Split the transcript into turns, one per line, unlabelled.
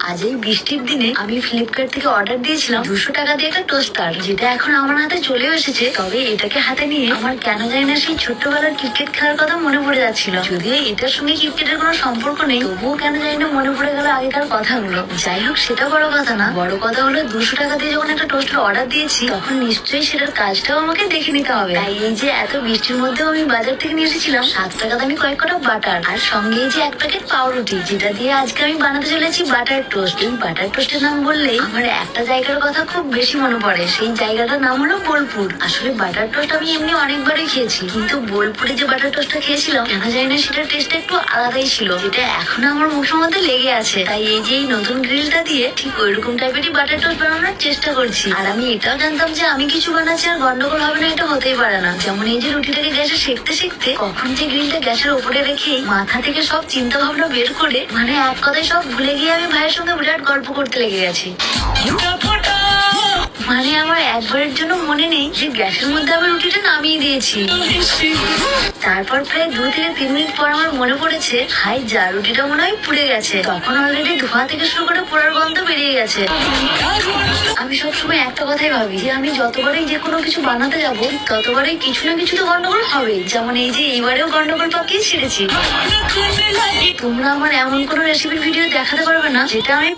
আজ এই বৃষ্টির দিনে আমি ফ্লিপকার্ট থেকে অর্ডার দিয়েছিলাম 200 টাকা দিয়ে একটা টোস্টার, যেটা এখন আমার হাতে চলে এসেছে। তবে এটাকে হাতে নিয়ে আমার কেন জানি না সেই ছোট্টবেলার ক্রিকেট খেলার কথা মনে পড়ে যাচ্ছিল। যদিও এটার সঙ্গে ক্রিকেটের কোনো সম্পর্ক নেই, তবুও কেন জানি না মনে পড়ে গেল আগেকার কথাগুলো। যাই হোক, সেটা বড় কথা না। বড় কথা হলো 200 টাকা দিয়ে যখন একটা টোস্টার অর্ডার দিয়েছি, তখন নিশ্চয়ই সেটার কাজটাও আমাকে দেখে নিতে হবে। তাই এই যে এত বৃষ্টির মধ্যেও আমি বাজার থেকে নিয়ে এসেছিলাম 7 টাকা দামি কয়েক কটা বাটার, আর সঙ্গে এই যে 1 প্যাকেট পাউরুটি, যেটা দিয়ে আজকে আমি বানাতে চলেছি বাটার টোস্ট। এই বাটার টোস্টের নাম বললেই আমার একটা জায়গার কথা খুব বেশি মনে পড়ে। সেই জায়গাটার নাম হলো বোলপুর। আসলে বাটার টোস্ট আমি এমনি অনেকবারই খেয়েছি, কিন্তু বোলপুরে যে বাটার টোস্টটা খেয়েছিলাম, কেন জানি না সেটার টেস্টটা একটু আলাদাই ছিল, যেটা এখনো আমার মুখের মধ্যে লেগে আছে। তাই এই যে এই নতুন গ্রিলটা দিয়ে ঠিক ওইরকম টাইপেরই বাটার টোস্ট বানানোর চেষ্টা করছি। আর আমি এটাও জানতাম যে আমি কিছু বানাচ্ছি আর গন্ডগোল হবে না, এটা হতেই পারে না। যেমন এই যে রুটিটাকে গ্যাসে সেঁকতে সেঁকতে কখন যে গ্রিলটা গ্যাসের উপরে রেখেই মাথা থেকে সব চিন্তা ভাবনা বের করে, মানে এক কথায় সব ভুলে গিয়ে আমি ভাইয়ের সঙ্গে বিরাট গল্প করতে লেগে গেছি। মানে আমার একবারের জন্য মনে নেই যে গ্যাসের মধ্যে আমি রুটিটা নামিয়ে দিয়েছি। তারপর প্রায় 2 থেকে 3 মিনিট পর আমার মনে পড়েছে, হাই যা, রুটিটা মনে হয় পুড়ে গেছে। তখন অলরেডি ধোঁয়া থেকে শুরু করে পোড়ার গন্ধ বেরিয়ে গেছে। আমি সবসময় একটা কথাই ভাবি যে আমি যতবারই যে কোনো কিছু বানাতে যাবো, ততবারই কিছু না কিছু তো গন্ডগোল হবে। যেমন এই যে এইবারেও গন্ডগোল পাকিয়ে ছেড়েছি। তোমরা আমার এমন কোনো রেসিপির ভিডিও দেখাতে পারবে না যেটা আমি